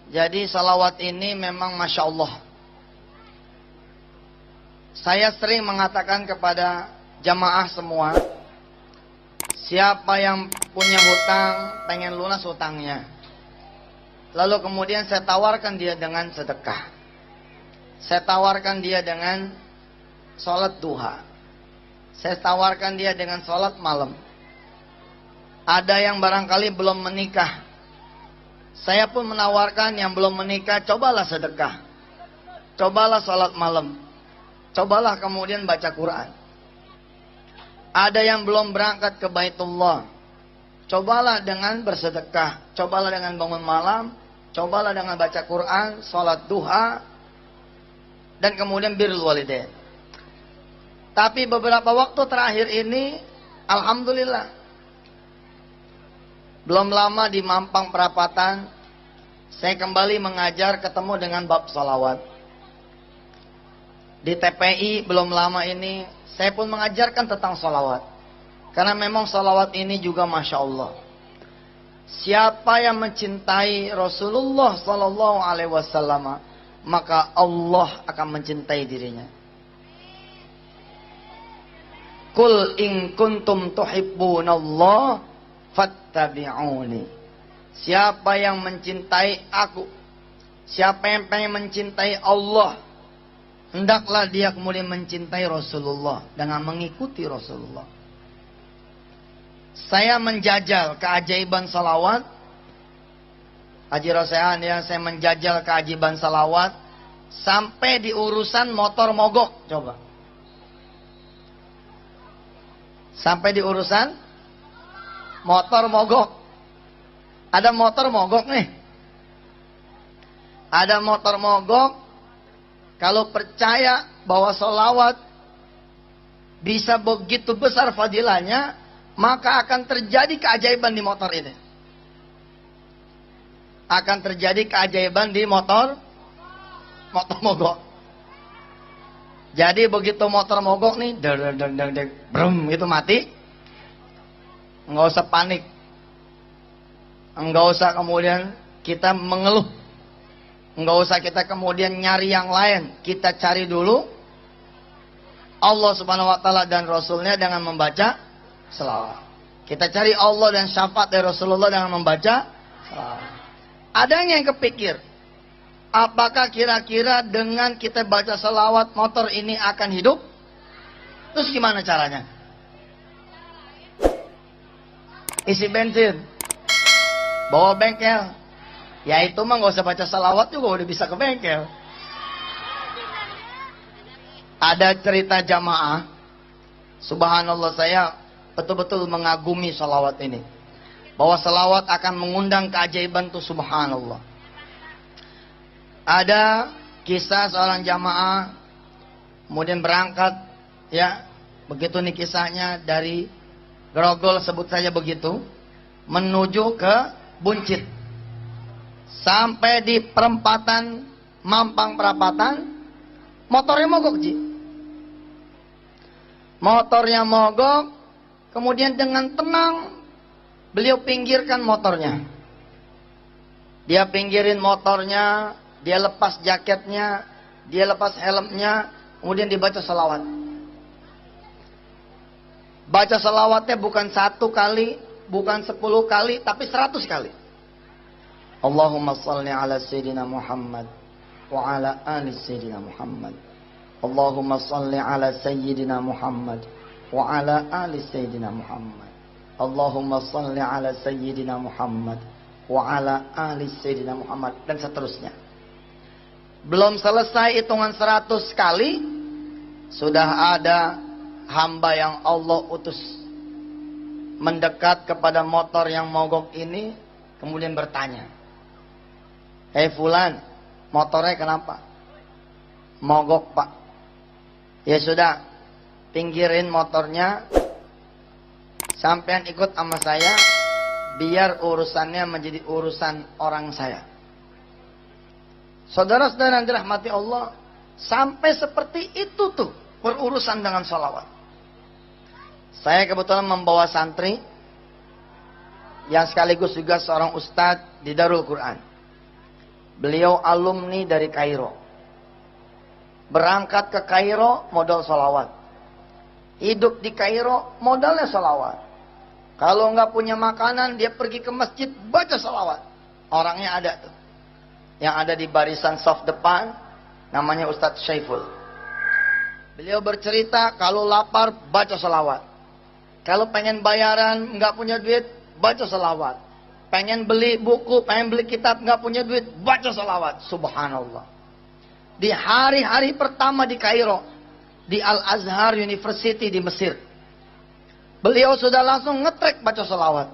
Jadi salawat ini memang Masya Allah. Saya sering mengatakan kepada jamaah semua, siapa yang punya hutang, pengen lunas hutangnya, lalu kemudian saya tawarkan dia dengan sedekah, saya tawarkan dia dengan sholat duha, saya tawarkan dia dengan sholat malam. Ada yang barangkali belum menikah, saya pun menawarkan yang belum menikah, cobalah sedekah, cobalah sholat malam, cobalah kemudian baca Quran. Ada yang belum berangkat ke Baitullah, cobalah dengan bersedekah, cobalah dengan bangun malam, cobalah dengan baca Quran, sholat duha, dan kemudian birrul walidain. Tapi beberapa waktu terakhir ini, alhamdulillah, belum lama di Mampang Perapatan, saya kembali mengajar ketemu dengan bab salawat. Di TPI belum lama ini, saya pun mengajarkan tentang salawat. Karena memang salawat ini juga Masya Allah. Siapa yang mencintai Rasulullah Sallallahu Alaihi Wasallam, maka Allah akan mencintai dirinya. Qul in kuntum tuhibbunallah fattabi'uni. Siapa yang mencintai aku, siapa yang pengen mencintai Allah, hendaklah dia kemudian mencintai Rasulullah dengan mengikuti Rasulullah. Saya menjajal keajaiban salawat. Haji Rosehan ya, saya menjajal keajaiban salawat sampai di urusan motor mogok. Coba. Sampai di urusan motor mogok. Ada motor mogok nih. Ada motor mogok. Kalau percaya bahwa salawat bisa begitu besar fadilahnya, maka akan terjadi keajaiban di motor ini. Akan terjadi keajaiban di motor mogok. Jadi begitu motor mogok nih, brum, itu mati. Nggak usah panik. Nggak usah kemudian kita mengeluh. Nggak usah kita kemudian nyari yang lain. Kita cari dulu Allah Subhanahu Wa Taala dan Rasulnya dengan membaca selawat. Kita cari Allah dan syafaat dari Rasulullah dengan membaca selawat. Ada yang kepikir, apakah kira-kira dengan kita baca selawat motor ini akan hidup? Terus gimana caranya? Isi bensin, bawa bengkel. Ya itu mah gak usah baca selawat juga udah bisa ke bengkel. Ada cerita jamaah, subhanallah, saya betul-betul mengagumi salawat ini. Bahwa salawat akan mengundang keajaiban itu, subhanallah. Ada kisah seorang jamaah kemudian berangkat, ya, begitu nih kisahnya, dari Grogol sebut saja begitu, menuju ke Buncit. Sampai di perempatan Mampang Perapatan, motornya mogok, Ji. Motornya mogok, kemudian dengan tenang beliau pinggirkan motornya. Dia pinggirin motornya, dia lepas jaketnya, dia lepas helmnya, kemudian dibaca salawat. Baca salawatnya bukan 1 kali, bukan 10 kali, tapi 100 kali. Allahumma salli ala Sayyidina Muhammad wa ala ali Sayyidina Muhammad. Allahumma salli ala Sayyidina Muhammad wa ala ali Sayyidina Muhammad. Allahumma salli ala Sayyidina Muhammad wa ala ali Sayyidina Muhammad, dan seterusnya. Belum selesai hitungan 100 kali, sudah ada hamba yang Allah utus mendekat kepada motor yang mogok ini, kemudian bertanya, "Hei fulan, motornya kenapa?" "Mogok, Pak." "Ya sudah, pinggirin motornya, sampean ikut sama saya, biar urusannya menjadi urusan orang saya." Saudara-saudara yang dirahmati Allah, sampai seperti itu tuh berurusan dengan salawat. Saya kebetulan membawa santri yang sekaligus juga seorang ustadz di Darul Quran. Beliau alumni dari Kairo. Berangkat ke Kairo modal sholawat. Hidup di Kairo modalnya sholawat. Kalau nggak punya makanan dia pergi ke masjid baca sholawat. Orangnya ada tuh. Yang ada di barisan soft depan namanya Ustadz Syaiful. Beliau bercerita kalau lapar baca sholawat. Kalau pengen bayaran nggak punya duit baca sholawat. Pengen beli buku, pengen beli kitab nggak punya duit baca sholawat. Subhanallah. Di hari-hari pertama di Kairo, di Al-Azhar University di Mesir, beliau sudah langsung ngetrek baca sholawat.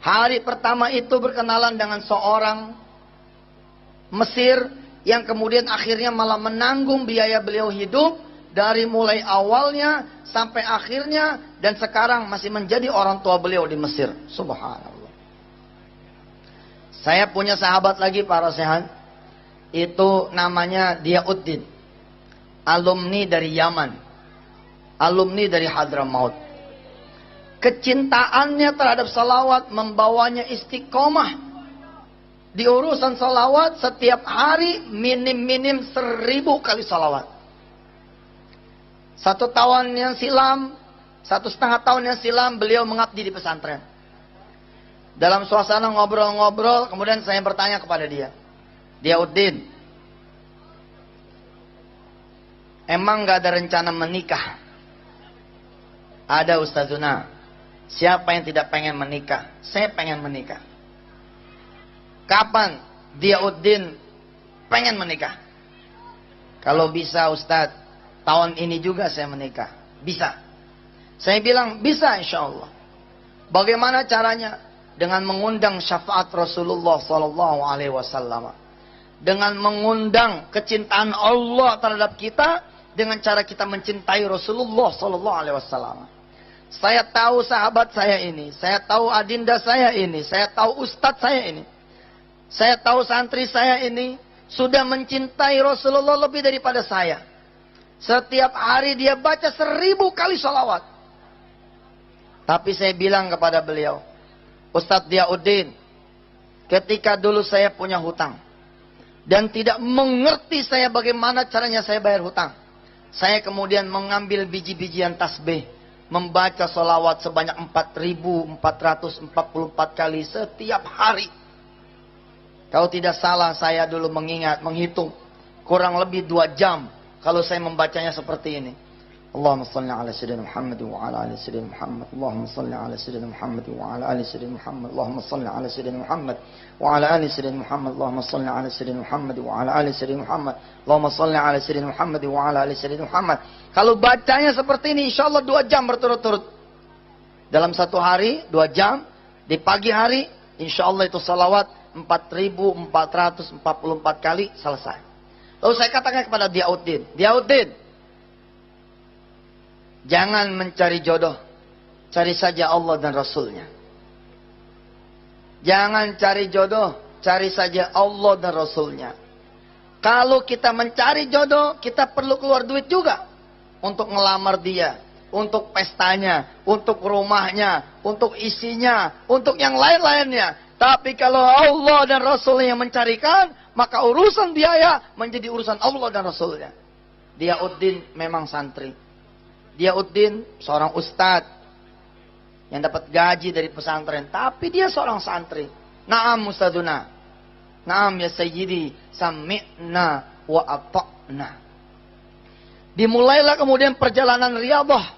Hari pertama itu berkenalan dengan seorang Mesir yang kemudian akhirnya malah menanggung biaya beliau hidup dari mulai awalnya sampai akhirnya, dan sekarang masih menjadi orang tua beliau di Mesir. Subhanallah. Saya punya sahabat lagi para sehat. Itu namanya Diauddin. Alumni dari Yaman. Alumni dari Hadramaut. Kecintaannya terhadap salawat membawanya istiqomah. Di urusan salawat setiap hari minim-minim 1000 kali salawat. 1 tahun yang silam, 1,5 tahun yang silam beliau mengabdi di pesantren. Dalam suasana ngobrol-ngobrol, kemudian saya bertanya kepada dia, Diauddin, emang gak ada rencana menikah? Ada Ustazuna. Siapa yang tidak pengen menikah? Saya pengen menikah. Kapan Diauddin pengen menikah? Kalau bisa Ustaz, tahun ini juga saya menikah. Bisa. Saya bilang bisa insya Allah. Bagaimana caranya? Dengan mengundang syafaat Rasulullah SAW. Dengan mengundang kecintaan Allah terhadap kita dengan cara kita mencintai Rasulullah SAW. Saya tahu sahabat saya ini, saya tahu adinda saya ini, saya tahu ustadz saya ini, saya tahu santri saya ini sudah mencintai Rasulullah lebih daripada saya. Setiap hari dia baca 1000 kali sholawat. Tapi saya bilang kepada beliau, Ustadz Diauddin, ketika dulu saya punya hutang dan tidak mengerti saya bagaimana caranya saya bayar hutang, saya kemudian mengambil biji-bijian tasbih, membaca sholawat sebanyak 4444 kali setiap hari. Kalau tidak salah saya dulu menghitung kurang lebih 2 jam kalau saya membacanya seperti ini. Allahumma salli ala sayyidina Muhammad wa ala ali sayyidina Muhammad. Allahumma salli ala sayyidina Muhammad wa ala ali sayyidina Muhammad. Allahumma salli ala sayyidina Muhammad wa ala ali sayyidina Muhammad. Allahumma salli ala sayyidina Muhammad wa ala ali sayyidina Muhammad. Allahumma salli ala sayyidina Muhammad wa ala ali sayyidina Muhammad. Kalau bacanya seperti ini insyaallah 2 jam berturut-turut. Dalam 1 hari 2 jam, di pagi hari insyaallah itu salawat 4444 kali selesai. Lalu saya katakan kepada Diauddin, Diauddin, jangan mencari jodoh, cari saja Allah dan Rasulnya. Jangan cari jodoh, cari saja Allah dan Rasulnya. Kalau kita mencari jodoh, kita perlu keluar duit juga untuk ngelamar dia, untuk pestanya, untuk rumahnya, untuk isinya, untuk yang lain-lainnya. Tapi kalau Allah dan Rasulnya yang mencarikan, maka urusan biaya menjadi urusan Allah dan Rasulnya. Diauddin memang santri. Diauddin seorang ustadz yang dapat gaji dari pesantren, tapi dia seorang santri. Naam Ustadzuna, naam ya Sayyidi, sami'na wa ata'na. Dimulailah kemudian perjalanan riyadhah.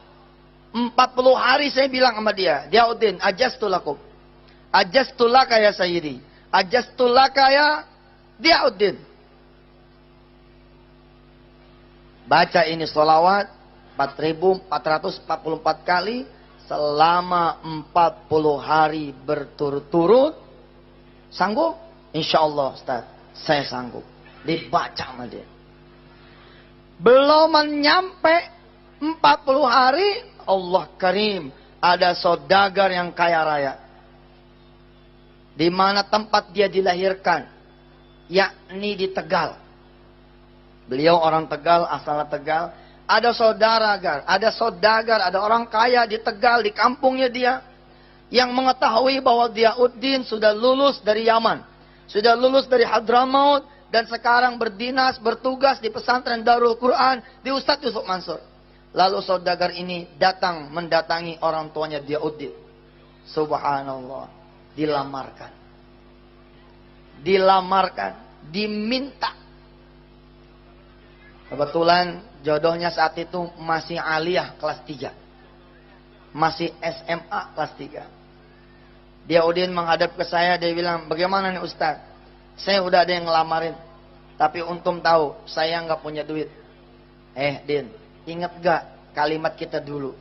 40 hari saya bilang sama dia, Diauddin, ajastu lakum, ajastu laka ya Sayyidi, ajastu laka ya Diauddin. Baca ini sholawat 4444 kali selama 40 hari berturut-turut. Sanggup? Insya Allah Ustaz, saya sanggup. Dibaca sama dia. Belum menyampe 40 hari, Allah Karim, ada saudagar yang kaya raya. Di mana tempat dia dilahirkan, yakni di Tegal. Beliau orang Tegal, asalnya Tegal. Ada saudagar, ada orang kaya di Tegal, di kampungnya dia, yang mengetahui bahwa Diauddin sudah lulus dari Yaman. sudah lulus dari Hadramaut, dan sekarang berdinas, bertugas di pesantren Darul Quran, di Ustadz Yusuf Mansur. Lalu saudagar ini datang mendatangi orang tuanya Diauddin. Subhanallah, dilamarkan. Diminta. Kebetulan jodohnya saat itu masih aliyah kelas 3. Masih SMA kelas 3. Diauddin menghadap ke saya, dia bilang, bagaimana nih Ustaz? Saya udah ada yang ngelamarin. Tapi untung tahu, saya nggak punya duit. Din, ingat gak kalimat kita dulu?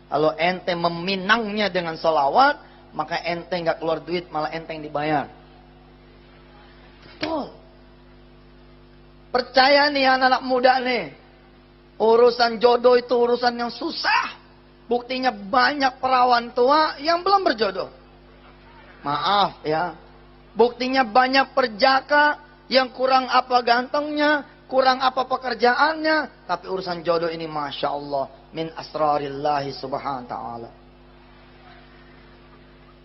Kalau ente meminangnya dengan sholawat, maka ente nggak keluar duit, malah ente yang dibayar. Betul. Percaya nih anak-anak muda nih. Urusan jodoh itu urusan yang susah. Buktinya banyak perawan tua yang belum berjodoh. Maaf ya. Buktinya banyak perjaka yang kurang apa gantengnya, kurang apa pekerjaannya. Tapi urusan jodoh ini Masya Allah. Min asrarillahi subhanahu wa ta'ala.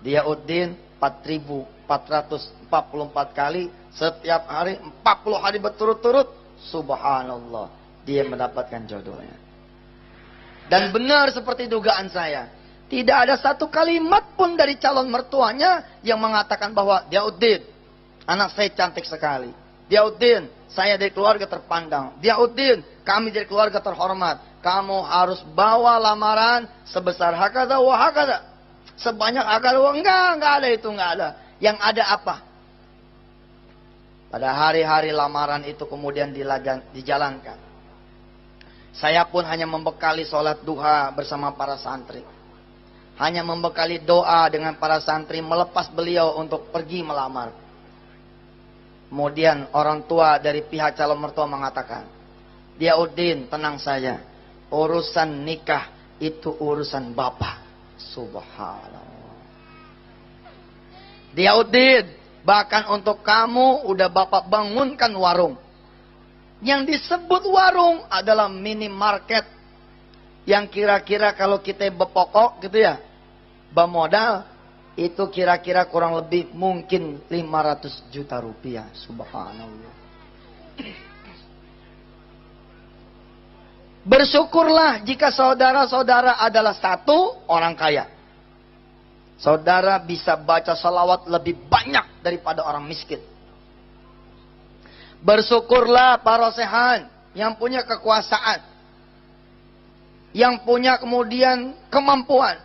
Diauddin 4.444 kali. Setiap hari 40 hari berturut-turut, subhanallah, dia mendapatkan jodohnya. Dan benar seperti dugaan saya, tidak ada satu kalimat pun dari calon mertuanya yang mengatakan bahwa Diauddin, anak saya cantik sekali. Diauddin, saya dari keluarga terpandang. Diauddin, kami dari keluarga terhormat. Kamu harus bawa lamaran sebesar hakada wa hakada. Sebanyak hakada wa enggak ada itu, enggak ada. Yang ada apa? Pada hari-hari lamaran itu kemudian dijalankan. Saya pun hanya membekali sholat duha bersama para santri. Hanya membekali doa dengan para santri melepas beliau untuk pergi melamar. Kemudian orang tua dari pihak calon mertua mengatakan, Diauddin, tenang saja. Urusan nikah itu urusan bapak. Subhanallah. Diauddin, bahkan untuk kamu udah bapak bangunkan warung. Yang disebut warung adalah minimarket. Yang kira-kira kalau kita bepokok gitu ya, bamodal, itu kira-kira kurang lebih mungkin 500 juta rupiah. Subhanallah. Bersyukurlah jika saudara-saudara adalah satu orang kaya. Saudara bisa baca salawat lebih banyak daripada orang miskin. Bersyukurlah para sehan yang punya kekuasaan. Yang punya kemudian kemampuan.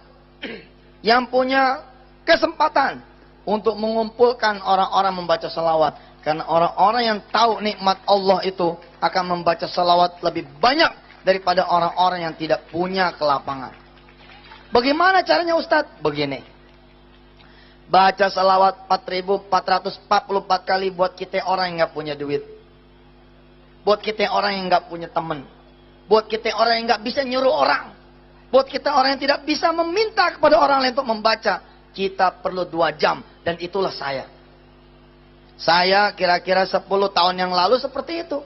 Yang punya kesempatan untuk mengumpulkan orang-orang membaca salawat. Karena orang-orang yang tahu nikmat Allah itu akan membaca salawat lebih banyak daripada orang-orang yang tidak punya kelapangan. Bagaimana caranya Ustadz? Begini. Baca salawat 4.444 kali buat kita orang yang gak punya duit. Buat kita orang yang gak punya teman. Buat kita orang yang gak bisa nyuruh orang. Buat kita orang yang tidak bisa meminta kepada orang lain untuk membaca. Kita perlu 2 jam. Dan itulah saya. Saya kira-kira 10 tahun yang lalu seperti itu.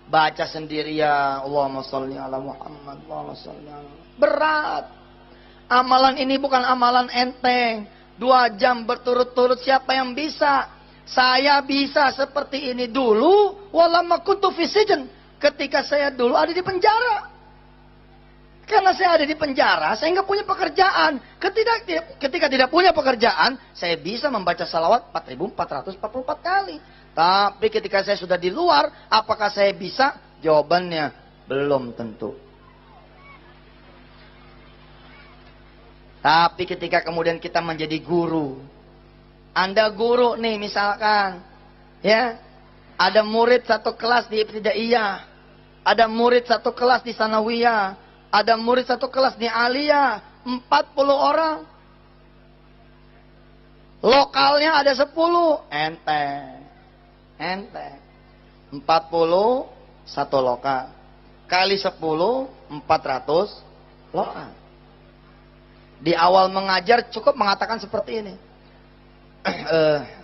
Baca sendirian. Allahumma sholli ala Muhammad. Allahumma sholli ala Muhammad. Berat. Amalan ini bukan amalan enteng. 2 jam berturut-turut siapa yang bisa? Saya bisa seperti ini dulu. Walamma kuntu fi sijn. Ketika saya dulu ada di penjara. Karena saya ada di penjara, saya nggak punya pekerjaan. Ketika tidak punya pekerjaan, saya bisa membaca salawat 4.444 kali. Tapi ketika saya sudah di luar, apakah saya bisa? Jawabannya belum tentu. Tapi ketika kemudian kita menjadi guru. Anda guru nih misalkan. Ya. Ada murid satu kelas di Ibtidaiyah. Ada murid satu kelas di Sanawiyah. Ada murid satu kelas di Aliyah. 40 orang. Lokalnya ada 10. Ente. 40 satu lokal. Kali 10 400 lokal. Di awal mengajar cukup mengatakan seperti ini.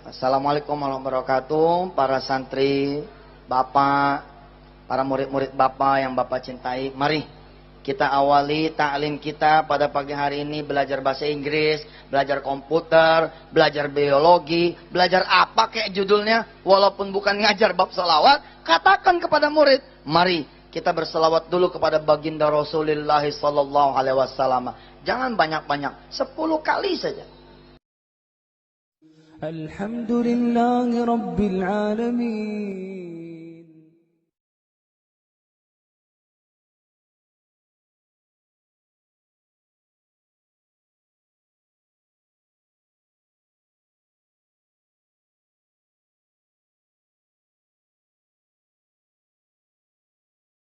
Assalamualaikum warahmatullahi wabarakatuh. Para santri, bapak, para murid-murid bapak yang bapak cintai. Mari Kita awali ta'lim kita pada pagi hari ini belajar bahasa Inggris, belajar komputer, belajar biologi, belajar apa kayak judulnya. Walaupun bukan ngajar bab salawat, katakan kepada murid, mari kita berselawat dulu kepada baginda Rasulullah sallallahu alaihi wasallam. Jangan banyak-banyak, 10 kali saja. Alhamdulillahi Rabbil Alamin.